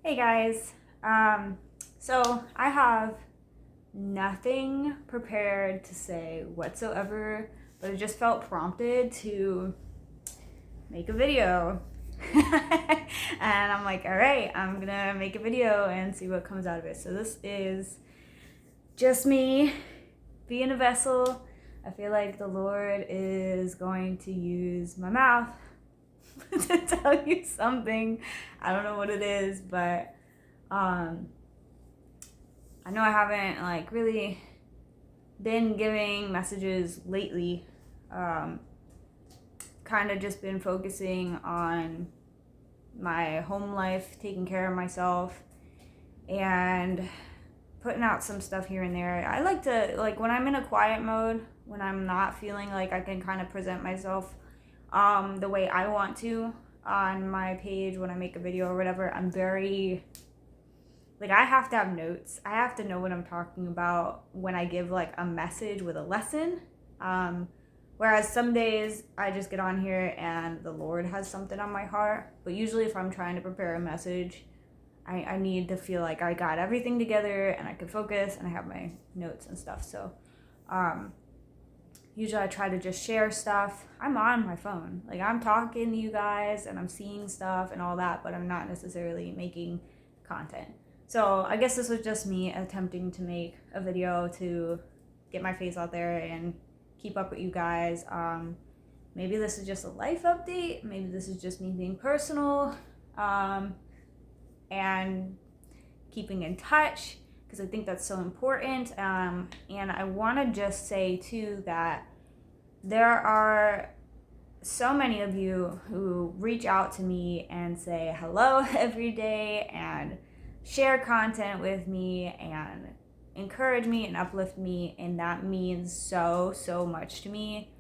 Hey guys, so I have nothing prepared to say whatsoever, but I just felt prompted to make a video. And I'm like, all right, I'm gonna make a video and see what comes out of it. So this is just me being a vessel. I feel like the Lord is going to use my mouth to tell you something. I don't know what it is, but I know I haven't really been giving messages lately. Kind of just been focusing on my home life, taking care of myself, and putting out some stuff here and there. I like to, when I'm in a quiet mode, when I'm not feeling like I can kind of present myself the way I want to on my page when I make a video or whatever. I'm very, I have to have notes. I have to know what I'm talking about when I give a message with a lesson. Whereas some days I just get on here and the Lord has something on my heart. But usually if I'm trying to prepare a message, I need to feel like I got everything together and I can focus and I have my notes and stuff. So usually I try to just share stuff. I'm on my phone. I'm talking to you guys and I'm seeing stuff and all that, but I'm not necessarily making content. So I guess this was just me attempting to make a video to get my face out there and keep up with you guys. Maybe this is just a life update. Maybe this is just me being personal and keeping in touch, because I think that's so important. And I want to just say too that there are so many of you who reach out to me and say hello every day and share content with me and encourage me and uplift me, and that means so much to me.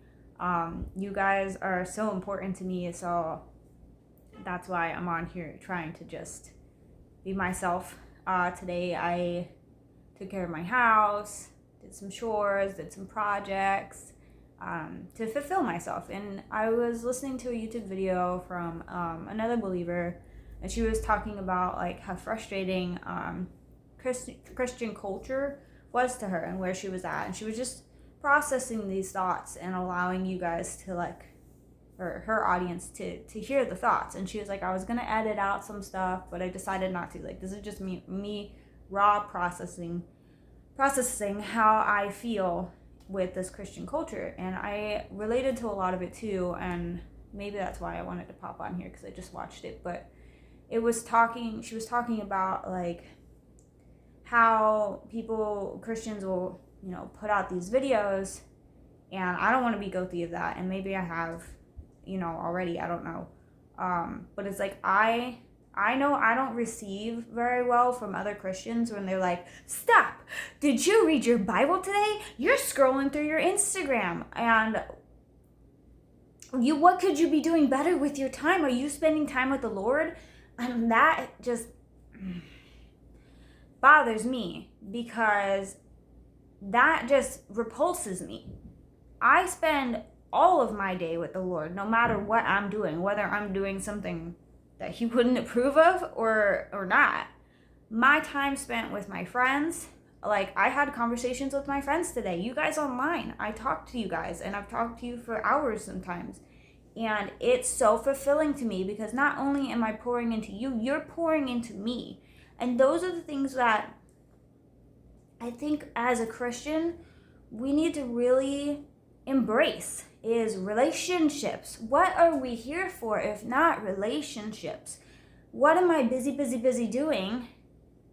You guys are so important to me, so that's why I'm on here trying to just be myself. Today I took care of my house, did some chores, did some projects to fulfill myself. And I was listening to a YouTube video from another believer, and she was talking about how frustrating Christian culture was to her and where she was at. And she was just processing these thoughts and allowing you guys to or her audience to hear the thoughts. And she was like, I was gonna edit out some stuff, but I decided not to. This is just me raw processing how I feel with this Christian culture. And I related to a lot of it too, and maybe that's why I wanted to pop on here, because I just watched it. But she was talking about how Christians will put out these videos, and I don't want to be guilty of that, and maybe I have already, I don't know. But it's I know I don't receive very well from other Christians when they're like, stop, did you read your Bible today? You're scrolling through your Instagram, and what could you be doing better with your time? Are you spending time with the Lord? And that just bothers me, because that just repulses me. I spend all of my day with the Lord, no matter what I'm doing, whether I'm doing something that He wouldn't approve of or not. My time spent with my friends, I had conversations with my friends today. You guys online, I talked to you guys, and I've talked to you for hours sometimes. And it's so fulfilling to me, because not only am I pouring into you, you're pouring into me. And those are the things that I think as a Christian, we need to really embrace, is relationships. What are we here for if not relationships? What am I busy doing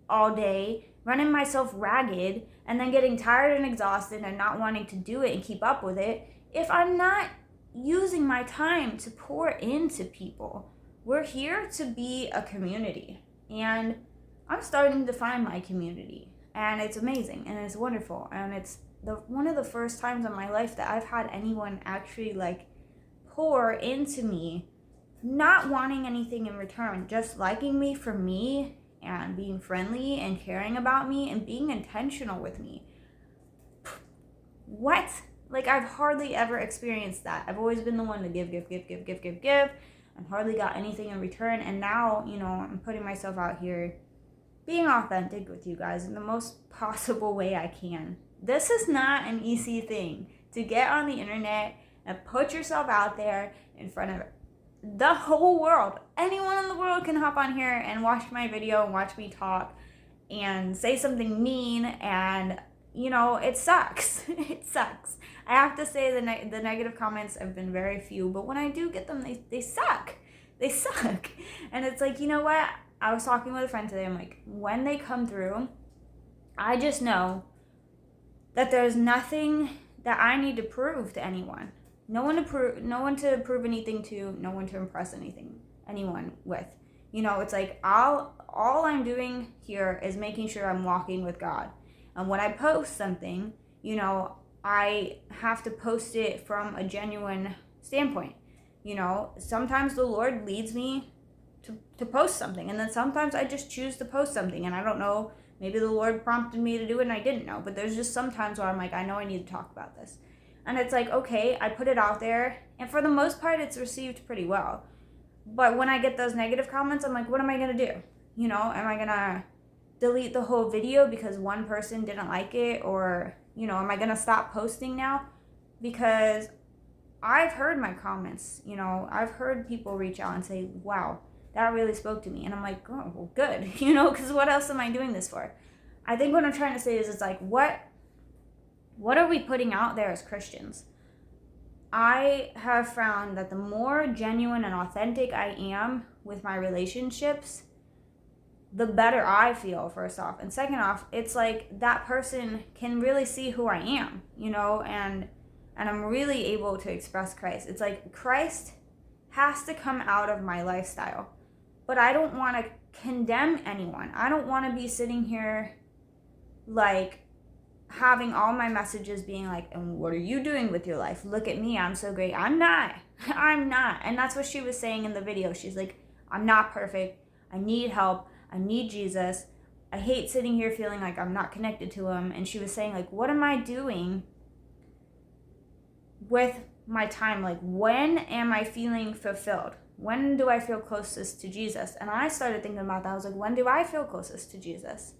all day, running myself ragged, and then getting tired and exhausted and not wanting to do it and keep up with it, if I'm not using my time to pour into people? We're here to be a community, and I'm starting to find my community, and it's amazing and it's wonderful, and it's one of the first times in my life that I've had anyone actually pour into me, not wanting anything in return, just liking me for me and being friendly and caring about me and being intentional with me. What? I've hardly ever experienced that. I've always been the one to give. and hardly got anything in return. And now, I'm putting myself out here being authentic with you guys in the most possible way I can. This is not an easy thing to get on the internet and put yourself out there in front of the whole world. Anyone in the world can hop on here and watch my video and watch me talk and say something mean, and it sucks. It sucks. I have to say the negative comments have been very few, but when I do get them, they suck. They suck. And it's like, you know what? I was talking with a friend today. I'm like, when they come through, I just know that there's nothing that I need to prove to anyone. No one to prove anything to, no one to impress anyone with. It's like all I'm doing here is making sure I'm walking with God. And when I post something, I have to post it from a genuine standpoint. Sometimes the Lord leads me to post something, and then sometimes I just choose to post something, and I don't know, maybe the Lord prompted me to do it and I didn't know, but there's just some times where I'm like, I know I need to talk about this. And it's like, okay, I put it out there, and for the most part, it's received pretty well. But when I get those negative comments, I'm like, what am I going to do? Am I going to delete the whole video because one person didn't like it? Or, am I going to stop posting now? Because I've heard my comments, I've heard people reach out and say, wow, that really spoke to me. And I'm like, oh, well, good, because what else am I doing this for? I think what I'm trying to say is, it's like, what are we putting out there as Christians? I have found that the more genuine and authentic I am with my relationships, the better I feel, first off. And second off, it's like that person can really see who I am, and I'm really able to express Christ. It's like Christ has to come out of my lifestyle. But I don't want to condemn anyone. I don't want to be sitting here like having all my messages being like, and what are you doing with your life? Look at me, I'm so great. I'm not. And that's what she was saying in the video. She's like, I'm not perfect. I need help. I need Jesus. I hate sitting here feeling like I'm not connected to him. And she was saying, like, what am I doing with my time? Like, when am I feeling fulfilled? When do I feel closest to Jesus? And I started thinking about that. I was like, when do I feel closest to Jesus?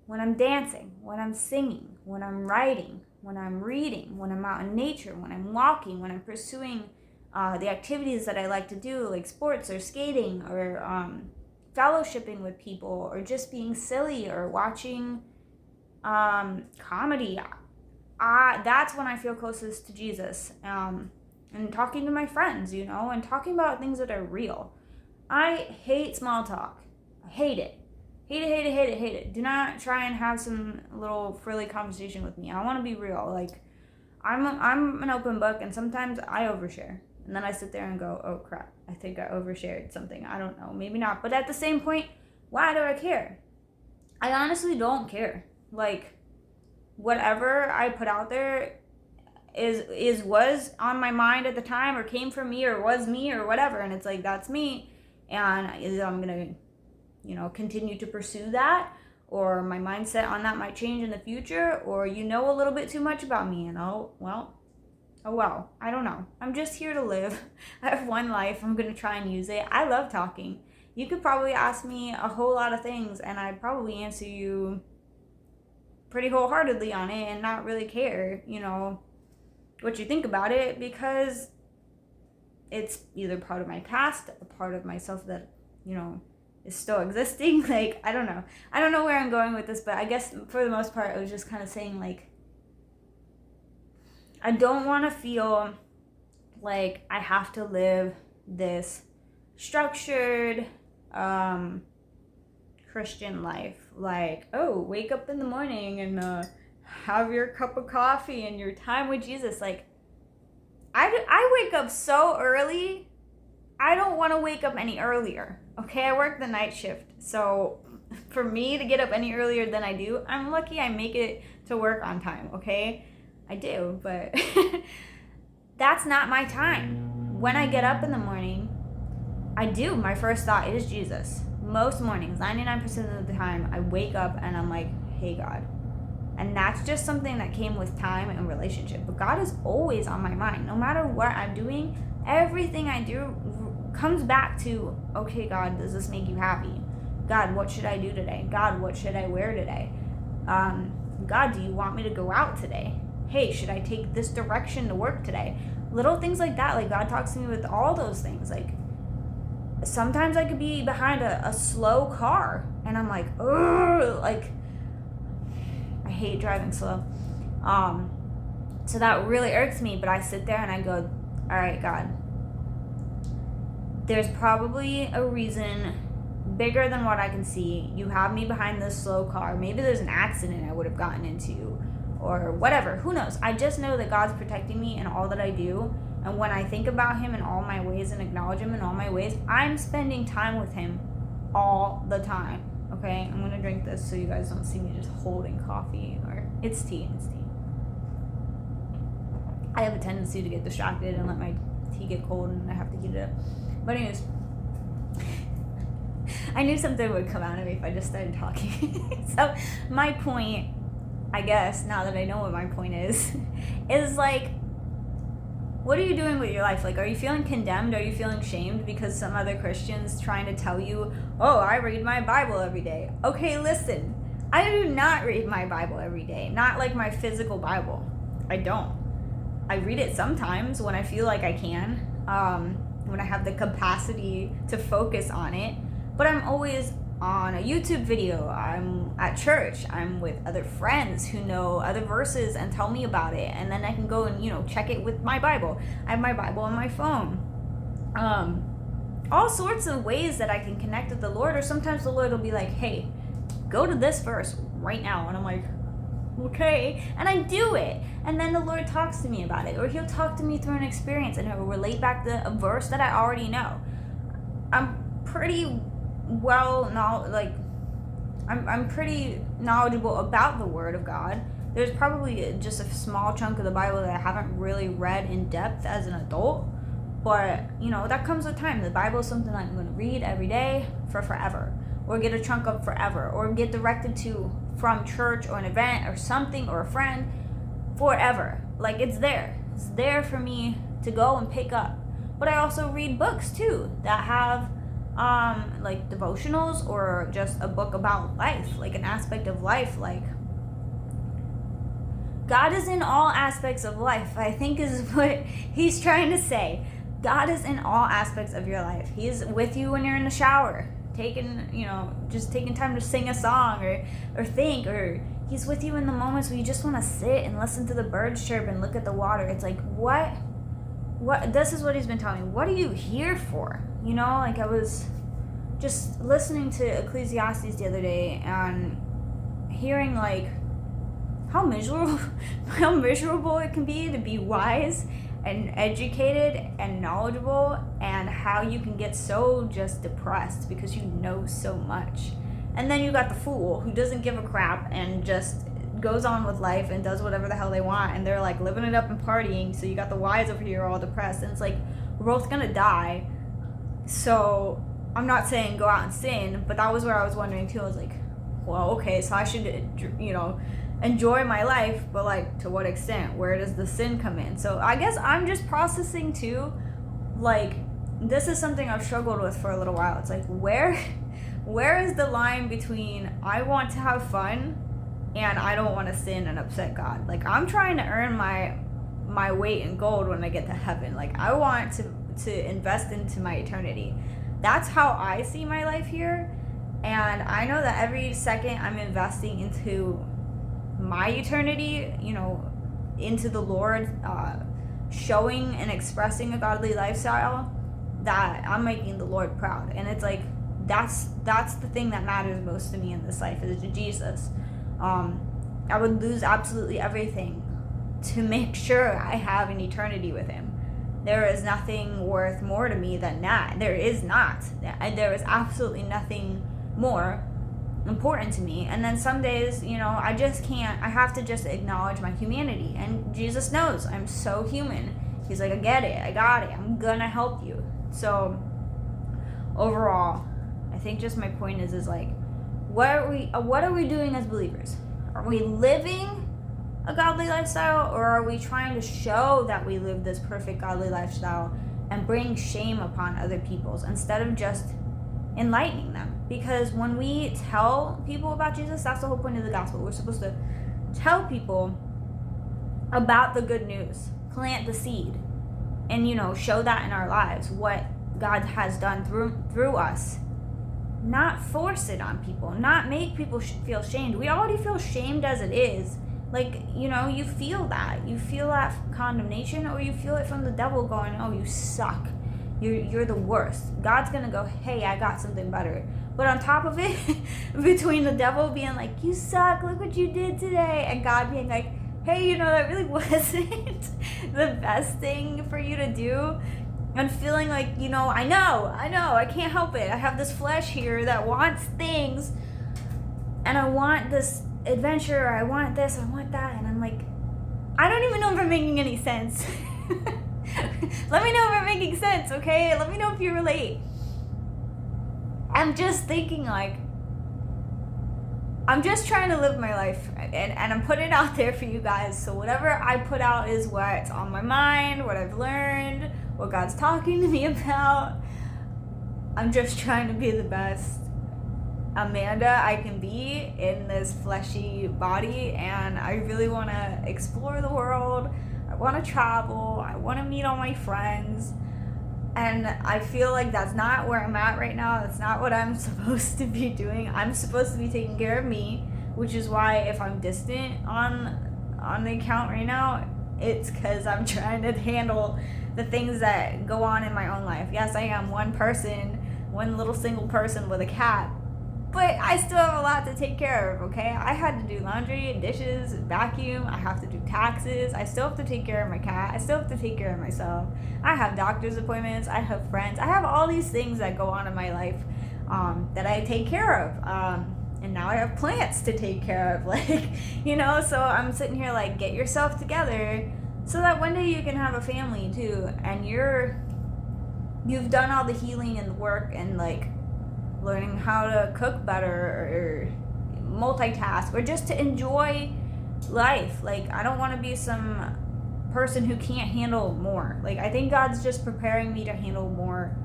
When I'm dancing, when I'm singing, when I'm writing, when I'm reading, when I'm out in nature, when I'm walking, when I'm pursuing the activities that I like to do, like sports or skating or fellowshipping with people or just being silly or watching comedy. That's when I feel closest to Jesus. And talking to my friends, and talking about things that are real. I hate small talk. I hate it. Hate it. Do not try and have some little frilly conversation with me. I want to be real. Like, I'm an open book, and sometimes I overshare. And then I sit there and go, oh crap, I think I overshared something. I don't know, maybe not. But at the same point, why do I care? I honestly don't care. Like, whatever I put out there was on my mind at the time, or came from me, or was me, or whatever. And it's like, that's me. And I'm going to continue to pursue that, or my mindset on that might change in the future, or a little bit too much about me, and oh well, I don't know. I'm just here to live. I have one life. I'm going to try and use it. I love talking. You could probably ask me a whole lot of things, and I'd probably answer you pretty wholeheartedly on it and not really care, what you think about it, because it's either part of my past, a part of myself that, is still existing. Like, I don't know where I'm going with this, but I guess for the most part, I was just kind of saying, like, I don't want to feel like I have to live this structured Christian life. Like, oh, wake up in the morning and have your cup of coffee and your time with Jesus. Like, I wake up so early. I don't want to wake up any earlier. Okay, I work the night shift. So for me to get up any earlier than I do, I'm lucky I make it to work on time, okay? I do, but that's not my time. When I get up in the morning, my first thought is Jesus. Most mornings, 99% of the time, I wake up and I'm like, hey, God. And that's just something that came with time and relationship. But God is always on my mind. No matter what I'm doing, everything I do, comes back to, okay, God, does this make you happy? God, what should I do today? God, what should I wear today? God, do you want me to go out today? Hey, should I take this direction to work today? Little things like that. Like, God talks to me with all those things. Like, sometimes I could be behind a slow car and I'm like, ugh, like, I hate driving slow. So that really irks me, but I sit there and I go, all right, God, there's probably a reason bigger than what I can see. You have me behind this slow car. Maybe there's an accident I would have gotten into or whatever. Who knows? I just know that God's protecting me in all that I do. And when I think about him in all my ways and acknowledge him in all my ways, I'm spending time with him all the time. Okay? I'm going to drink this so you guys don't see me just holding coffee. Or it's tea. It's tea. I have a tendency to get distracted and let my tea get cold and I have to heat it up. But anyways, I knew something would come out of me if I just started talking. So my point, I guess, now that I know what my point is like, what are you doing with your life? Like, are you feeling condemned? Are you feeling shamed because some other Christian's trying to tell you, oh, I read my Bible every day? Okay, listen, I do not read my Bible every day. Not like my physical Bible. I don't. I read it sometimes when I feel like I can, when I have the capacity to focus on it. But I'm always on a YouTube video. I'm at church. I'm with other friends who know other verses and tell me about it. And then I can go and, check it with my Bible. I have my Bible on my phone. All sorts of ways that I can connect with the Lord. Or sometimes the Lord will be like, hey, go to this verse right now. And I'm like, okay, and I do it, and then the Lord talks to me about it, or he'll talk to me through an experience and he'll relate back to a verse that I already know. I'm pretty I'm pretty knowledgeable about the Word of God. There's probably just a small chunk of the Bible that I haven't really read in depth as an adult, but that comes with time. The Bible is something I'm going to read every day for forever, or get a chunk of forever, or get directed to from church or an event or something or a friend forever. Like, it's there for me to go and pick up. But I also read books too that have like devotionals or just a book about life, like an aspect of life. Like, God is in all aspects of life, I think is what he's trying to say. God is in all aspects of your life. He's with you when you're in the shower, just taking time to sing a song or think, or he's with you in the moments where you just want to sit and listen to the birds chirp and look at the water. It's like, what, this is what he's been telling me. What are you here for? Like, I was just listening to Ecclesiastes the other day and hearing like how miserable it can be to be wise and educated and knowledgeable, and how you can get so just depressed because you know so much. And then you got the fool who doesn't give a crap and just goes on with life and does whatever the hell they want, and they're like living it up and partying. So you got the wise over here all depressed, and it's like, we're both gonna die. So I'm not saying go out and sin, but that was where I was wondering too. I was like, well, okay, so I should enjoy my life, but like, to what extent? Where does the sin come in? So I guess I'm just processing too. Like, this is something I've struggled with for a little while. It's like, where is the line between I want to have fun and I don't want to sin and upset God? Like, I'm trying to earn my weight in gold when I get to heaven. Like, I want to invest into my eternity. That's how I see my life here. And I know that every second I'm investing into my eternity, into the Lord, showing and expressing a godly lifestyle, that I'm making the Lord proud. And it's like, that's the thing that matters most to me in this life, is Jesus. I would lose absolutely everything to make sure I have an eternity with him. There is nothing worth more to me than that. There is not. There is absolutely nothing more important to me. And then some days, I just can't. I have to just acknowledge my humanity. And Jesus knows I'm so human. He's like, I get it. I got it. I'm gonna help you. So overall, I think just my point is like, what are we doing as believers? Are we living a godly lifestyle, or are we trying to show that we live this perfect godly lifestyle and bring shame upon other people's instead of just enlightening them. Because when we tell people about Jesus, that's the whole point of the gospel. We're supposed to tell people about the good news, plant the seed, and show that in our lives what God has done through us. Not force it on people, not make people feel shamed. We already feel shamed as it is. Like, you feel that condemnation, or you feel it from the devil going, oh, you suck, you're the worst. God's gonna go, hey, I got something better. But on top of it, between the devil being like, you suck, look what you did today, and God being like, hey, that really wasn't the best thing for you to do, and feeling like, I know, I can't help it. I have this flesh here that wants things, and I want this adventure, I want this, I want that, and I'm like, I don't even know if I'm making any sense. Let me know if I'm making sense, okay? Let me know if you relate. I'm just thinking, like, I'm just trying to live my life, and I'm putting it out there for you guys. So whatever I put out is what's on my mind, what I've learned, what God's talking to me about. I'm just trying to be the best Amanda I can be in this fleshy body, and I really want to explore the world. I want to travel. I want to meet all my friends. And I feel like that's not where I'm at right now. That's not what I'm supposed to be doing. I'm supposed to be taking care of me, which is why if I'm distant on the account right now, it's because I'm trying to handle the things that go on in my own life. Yes, I am one little single person with a cat, but I still have a lot to take care of, okay? I had to do laundry, dishes, vacuum. I have to do taxes. I still have to take care of my cat. I still have to take care of myself. I have doctor's appointments. I have friends. I have all these things that go on in my life that I take care of. And now I have plants to take care of. So I'm sitting here like, get yourself together so that one day you can have a family too. And you've done all the healing and the work and like, learning how to cook better or multitask or just to enjoy life. Like, I don't want to be some person who can't handle more. Like, I think God's just preparing me to handle more,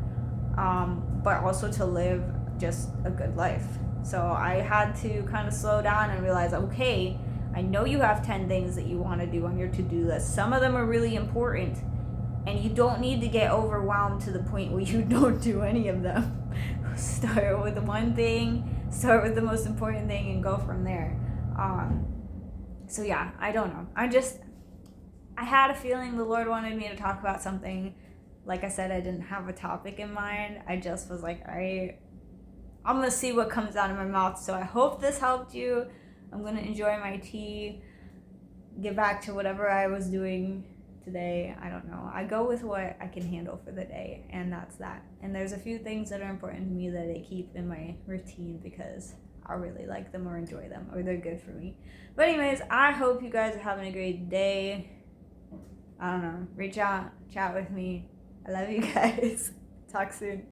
but also to live just a good life. So I had to kind of slow down and realize, okay, I know you have 10 things that you want to do on your to-do list. Some of them are really important, and you don't need to get overwhelmed to the point where you don't do any of them. Start with one thing, start with the most important thing, and go from there. So yeah, I don't know. I had a feeling the Lord wanted me to talk about something. Like I said, I didn't have a topic in mind. I just was like, I'm gonna see what comes out of my mouth. So I hope this helped you. I'm gonna enjoy my tea, get back to whatever I was doing today. I don't know. I go with what I can handle for the day, and that's that. And there's a few things that are important to me that I keep in my routine because I really like them or enjoy them or they're good for me. But anyways, I hope you guys are having a great day. I don't know. Reach out, chat with me. I love you guys. Talk soon.